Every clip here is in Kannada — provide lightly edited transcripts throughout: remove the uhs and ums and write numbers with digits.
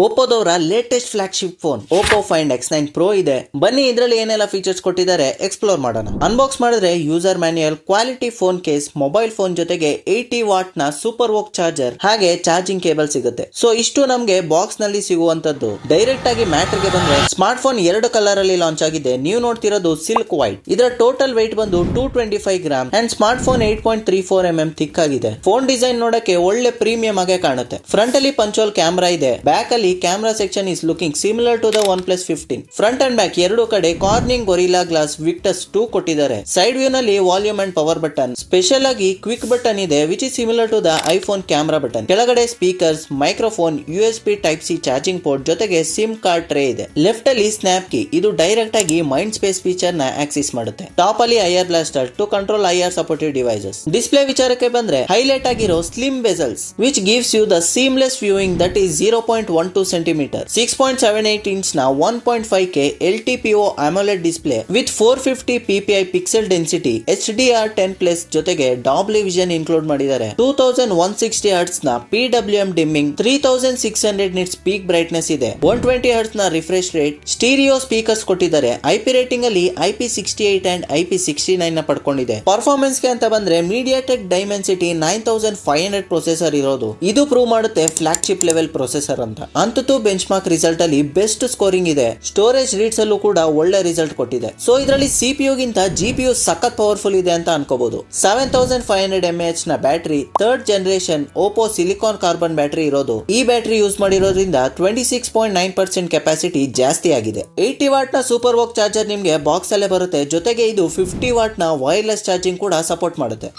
ಓಪೋದವರ latest flagship phone Oppo find X9 Pro ಇದೆ. ಬನ್ನಿ ಇದರಲ್ಲಿ ಏನೆಲ್ಲ ಫೀಚರ್ಸ್ ಕೊಟ್ಟಿದ್ದಾರೆ ಎಕ್ಸ್ಪ್ಲೋರ್ ಮಾಡೋಣ. ಅನ್ಬಾಕ್ಸ್ ಮಾಡಿದ್ರೆ user manual, quality phone case, mobile phone ಜೊತೆಗೆ 80 ವಾಟ್ ನ ಸೂಪರ್ ವೋಕ್ ಚಾರ್ಜರ್ ಹಾಗೆ ಚಾರ್ಜಿಂಗ್ ಕೇಬಲ್ ಸಿಗುತ್ತೆ. ಸೊ ಇಷ್ಟು ನಮಗೆ ಬಾಕ್ಸ್ ನಲ್ಲಿ ಸಿಗುವಂತದ್ದು. ಡೈರೆಕ್ಟ್ ಆಗಿ ಮ್ಯಾಟರ್ ಗೆ ಬಂದ್ರೆ ಸ್ಮಾರ್ಟ್ ಫೋನ್ 2 ಕಲರ್ ಅಲ್ಲಿ ಲಾಂಚ್ ಆಗಿದೆ. ನೀವು ನೋಡ್ತಿರೋದು ಸಿಲ್ಕ್ ವೈಟ್. ಇದರ ಟೋಟಲ್ weight ಬಂದು 225 gram and smart phone 8.34 mm thick ಆಗಿದೆ. ಫೋನ್ ಡಿಸೈನ್ ನೋಡಕ್ಕೆ ಒಳ್ಳೆ ಪ್ರೀಮಿಯಂ ಆಗಿ ಕಾಣುತ್ತೆ. ಫ್ರಂಟ್ ಅಲ್ಲಿ ಪಂಚೋಲ್ ಕ್ಯಾಮೆರಾ ಇದೆ. ಬ್ಯಾಕ್ ಅಲ್ಲಿ camera section is looking similar to the OnePlus 15. Front and back ಎರಡು ಕಡೆ ಕಾರ್ನಿಂಗ್ ಗೊರಿಲ್ಲಾ ಗ್ಲಾಸ್ ವಿಕ್ಟಸ್ 2 ಕೊಟ್ಟಿದ್ದಾರೆ. ಸೈಡ್ ವ್ಯೂ ನಲ್ಲಿ volume and power button, special ಆಗಿ ಕ್ವಿಕ್ ಬಟನ್ ಇದೆ which is similar to the iPhone camera button. ಕೆಳಗಡೆ speakers, microphone, USB type C charging port ಜೊತೆಗೆ ಸಿಮ್ ಕಾರ್ಡ್ ಟ್ರೇ ಇದೆ. ಲೆಫ್ಟ್ ಅಲ್ಲಿ ಸ್ನ್ಯಾಪ್ ಕೀ, ಇದು ಡೈರೆಕ್ಟ್ ಆಗಿ ಮೈಂಡ್ ಸ್ಪೇಸ್ ಫೀಚರ್ ನ ಆಕ್ಸೆಸ್ ಮಾಡುತ್ತೆ. ಟಾಪ್ ಅಲ್ಲಿ IR blaster to control IR supported devices. Display ವಿಚಾರಕ್ಕೆ ಬಂದ್ರೆ ಹೈಲೈಟ್ ಆಗಿರೋ slim bezels which gives you the seamless viewing that is 0.12 cm, 6.78 inch na 1.5K LTPO AMOLED display with 450 ppi pixel density, HDR10+ ಜೊತೆಗೆ Dolby Vision ಇನ್ಕ್ಲೂಡ್ ಮಾಡಿದ್ದಾರೆ. 2160 Hz ನ PWM dimming, 3600 nits peak brightness ಇದೆ. 120 Hz ನ ರಿಫ್ರೆಶ್ ರೇಟ್, ಸ್ಟೀರಿಯೋ ಸ್ಪೀಕರ್ಸ್ ಕೊಟ್ಟಿದ್ದಾರೆ. IP ರೇಟಿಂಗ್ ಅಲ್ಲಿ IP68 and IP69 ನ ಪಡ್ಕೊಂಡಿದೆ. ಪರ್ಫಾರ್ಮೆನ್ಸ್ ಗೆ ಅಂತ ಬಂದ್ರೆ MediaTek Dimensity 9500 ಪ್ರೊಸೆಸರ್ ಇರೋದು. ಇದು ಪ್ರೂವ್ ಮಾಡುತ್ತೆ ಫ್ಲಾಗ್ಶಿಪ್ ಲೆವೆಲ್ ಪ್ರೊಸೆಸರ್ ಅಂತ. ಅಂತೂ ಬೆಂಚ್ ಮಾರ್ಕ್ ರಿಸಲ್ಟ್ ಅಲ್ಲಿ ಬೆಸ್ಟ್ ಸ್ಕೋರಿಂಗ್ ಇದೆ. ಸ್ಟೋರೇಜ್ ರೀಡ್ಸ್ ಅಲ್ಲೂ ಕೂಡ ಒಳ್ಳೆ ರಿಸಲ್ಟ್ ಕೊಟ್ಟಿದೆ. ಸೊ ಇದರಲ್ಲಿ CPU ಗಿಂತ GPU ಸಖತ್ ಪವರ್ಫುಲ್ ಇದೆ ಅಂತ ಅನ್ಕೋಬಹುದು. 7500 mAh ನ battery, 3rd generation Oppo silicon carbon battery ಇರೋದು. ಈ ಬ್ಯಾಟರಿ ಯೂಸ್ ಮಾಡಿರೋದ್ರಿಂದ 26.9% ಕೆಪಾಸಿಟಿ ಜಾಸ್ತಿ ಆಗಿದೆ. 80 ವಾಟ್ ನ ಸೂಪರ್ ವೋಕ್ ಚಾರ್ಜರ್ ನಿಮ್ಗೆ ಬಾಕ್ಸ್ ಅಲ್ಲೇ ಬರುತ್ತೆ. ಜೊತೆಗೆ ಇದು 50 ವಾಟ್ ನ ವೈರ್ಲೆಸ್ ಚಾರ್ಜಿಂಗ್ ಕೂಡ ಸಪೋರ್ಟ್ ಮಾಡುತ್ತೆ.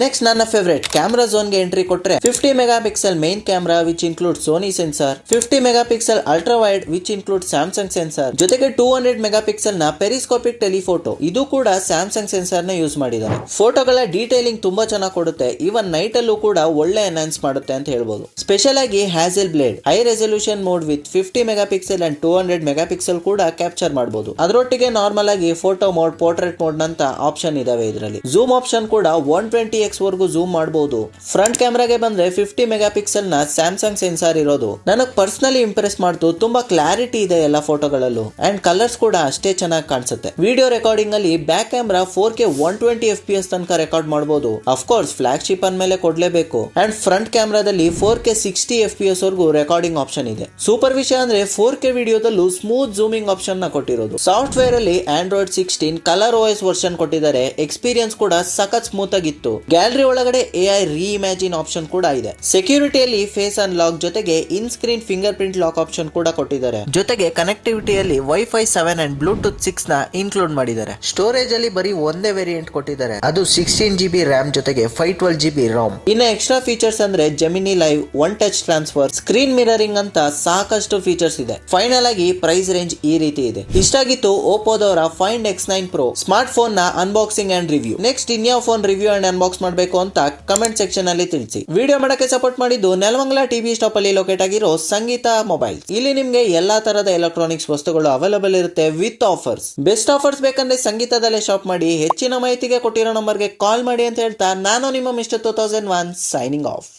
ನೆಕ್ಸ್ಟ್ ನನ್ನ ಫೇವರೇಟ್ ಕ್ಯಾಮ್ರಾ ಝೋನ್ ಗೆ ಎಂಟ್ರಿ ಕೊಟ್ರೆ 50 megapixel main camera which include Sony sensor, 50 megapixel ultra wide which include Samsung sensor, ಜೊತೆಗೆ 200 ಮೆಗಾಪಿಕ್ಸೆಲ್ ನ ಪೆರಿಸ್ಕೋಪಿಕ್ ಟೆಲಿಫೋಟೋ, ಇದು ಕೂಡ ಸ್ಯಾಮ್ಸಂಗ್ ಸೆನ್ಸಾರ್ ನ ಯೂಸ್ ಮಾಡಿದ್ದಾರೆ. ಫೋಟೋಗಳ ಡೀಟೇಲಿಂಗ್ ತುಂಬಾ ಚೆನ್ನಾಗಿ ಕೊಡುತ್ತೆ. ಇವನ್ ನೈಟ್ ಅಲ್ಲೂ ಕೂಡ ಒಳ್ಳೆ ಎನ್ಹಾನ್ಸ್ ಮಾಡುತ್ತೆ ಅಂತ ಹೇಳ್ಬೋದು. ಸ್ಪೆಷಲ್ ಆಗಿ Hasselblad high resolution mode with 50 megapixel and 200 megapixel ಕೂಡ ಕ್ಯಾಪ್ಚರ್ ಮಾಡಬಹುದು. ಅದರೊಟ್ಟಿಗೆ ನಾರ್ಮಲ್ ಆಗಿ ಫೋಟೋ ಮೋಡ್, ಪೋರ್ಟ್ರೇಟ್ ಮೋಡ್ ನಂತ ಆಪ್ಷನ್ ಇದಾವೆ. ಇದರಲ್ಲಿ ಝೂಮ್ ಆಪ್ಷನ್ ಕೂಡ 120x ವರೆಗೂ ಝೂಮ್ ಮಾಡಬಹುದು. ಫ್ರಂಟ್ ಕ್ಯಾಮೆರಾಗೆ ಬಂದ್ರೆ 50 ಮೆಗಾಪಿಕ್ಸೆಲ್ ನ ಸ್ಯಾಮ್ಸಂಗ್ ಸೆನ್ಸಾರ್ ಇರೋದು ನನಗೆ ಪರ್ಸನಲಿ ಇಂಪ್ರೆಸ್ ಮಾಡ್ತು. ತುಂಬಾ ಕ್ಲಾರಿಟಿ ಇದೆ ಎಲ್ಲ ಫೋಟೋಗಳಲ್ಲೂ ಅಂಡ್ ಕಲರ್ಸ್ ಕೂಡ ಅಷ್ಟೇ ಚೆನ್ನಾಗಿ ಕಾಣಿಸುತ್ತೆ. ವಿಡಿಯೋ ರೆಕಾರ್ಡಿಂಗ್ ಅಲ್ಲಿ ಬ್ಯಾಕ್ ಕ್ಯಾಮೆರಾ 4K 120 FPS ತನಕ ರೆಕಾರ್ಡ್ ಮಾಡಬಹುದು. ಅಫ್ಕೋರ್ಸ್ ಫ್ಲಾಗ್ಶಿಪ್ ಅಂದ್ಮೇಲೆ ಕೊಡ್ಲೇಬೇಕು. ಅಂಡ್ ಫ್ರಂಟ್ ಕ್ಯಾಮೆರಾದಲ್ಲಿ 4K 60 FPS ವರೆಗೂ ರೆಕಾರ್ಡಿಂಗ್ ಆಪ್ಷನ್ ಇದೆ. ಸೂಪರ್ ವಿಷಯ ಅಂದ್ರೆ 4K ವಿಡಿಯೋದಲ್ಲೂ ಸ್ಮೂತ್ ಝೂಮಿಂಗ್ ಆಪ್ಷನ್ ನ ಕೊಟ್ಟಿರೋದು. ಸಾಫ್ಟ್ವೇರ್ ಅಲ್ಲಿ Android 16 ಕಲರ್ OS ವರ್ಷನ್ ಕೊಟ್ಟಿದ್ದಾರೆ. ಎಕ್ಸ್ಪೀರಿಯನ್ಸ್ ಕೂಡ ಸಖತ್ ಸ್ಮೂತ್ ಆಗಿತ್ತು. ಗ್ಯಾಲರಿ ಒಳಗಡೆ AI ರೀಇಮ್ಯಾಜಿನ್ ಆಪ್ಷನ್ ಕೂಡ ಇದೆ. ಸೆಕ್ಯೂರಿಟಿಯಲ್ಲಿ ಫೇಸ್ ಅನ್ಲಾಕ್ ಜೊತೆಗೆ in screen fingerprint lock option ಕೂಡ ಕೊಟ್ಟಿದ್ದಾರೆ. ಜೊತೆಗೆ ಕನೆಕ್ಟಿವಿಟಿಯಲ್ಲಿ Wi-Fi 7 ಅಂಡ್ ಬ್ಲೂಟೂತ್ 6 ನ ಇನ್ಕ್ಲೂಡ್ ಮಾಡಿದ್ದಾರೆ. ಸ್ಟೋರೇಜ್ ಅಲ್ಲಿ ಬರೀ ಒಂದೇ ವೇರಿಯಂಟ್ ಕೊಟ್ಟಿದ್ದಾರೆ, ಅದು 16GB RAM ಜೊತೆಗೆ 512GB ROM. ಇನ್ನು ಎಕ್ಸ್ಟ್ರಾ ಫೀಚರ್ಸ್ ಅಂದ್ರೆ gemini live, one touch transfer, screen mirroring ಅಂತ ಸಾಕಷ್ಟು ಫೀಚರ್ಸ್ ಇದೆ. ಫೈನಲ್ ಆಗಿ ಪ್ರೈಸ್ ರೇಂಜ್ ಈ ರೀತಿ ಇದೆ. ಇಷ್ಟಾಗಿತ್ತು ಓಪೋದವರ find X9 Pro smartphone ನ ಅನ್ಬಾಕ್ಸಿಂಗ್ ಅಂಡ್ ರಿವ್ಯೂ. ನೆಕ್ಸ್ಟ್ ಇನ್ಯಾವ ಫೋನ್ ರಿವ್ಯೂ ಅಂಡ್ ಅನ್ಬಾಕ್ಸ್ ಮಾಡಬೇಕು ಅಂತ ಕಮೆಂಟ್ ಸೆಕ್ಷನ್ ಅಲ್ಲಿ ತಿಳಿಸಿ. ವಿಡಿಯೋ ಮಾಡಕ್ಕೆ ಸಪೋರ್ಟ್ ಮಾಡಿದ್ದು ನೆಲಮಂಗಲ ಟಿವಿ ಸ್ಟಾಪ್ ಅಲ್ಲಿ ಲೊಕೇಟ್ ಆಗಿರೋ ಸಂಗೀತ ಮೊಬೈಲ್. ಇಲ್ಲಿ ನಿಮ್ಗೆ ಎಲ್ಲಾ ತರದ ಎಲೆಕ್ಟ್ರಾನಿಕ್ಸ್ ವಸ್ತುಗಳು ಅವೈಲೇಬಲ್ ಇರುತ್ತೆ ವಿತ್ ಆಫರ್ಸ್. ಬೆಸ್ಟ್ ಆಫರ್ಸ್ ಬೇಕಂದ್ರೆ ಸಂಗೀತದಲ್ಲೇ ಶಾಪ್ ಮಾಡಿ. ಹೆಚ್ಚಿನ ಮಾಹಿತಿಗೆ ಕೊಟ್ಟಿರೋ ನಂಬರ್ಗೆ ಕಾಲ್ ಮಾಡಿ ಅಂತ ಹೇಳ್ತಾ ನಾನು ನಿಮ್ಮ ಮಿಸ್ಟರ್ 2001 ಸೈನಿಂಗ್ ಆಫ್.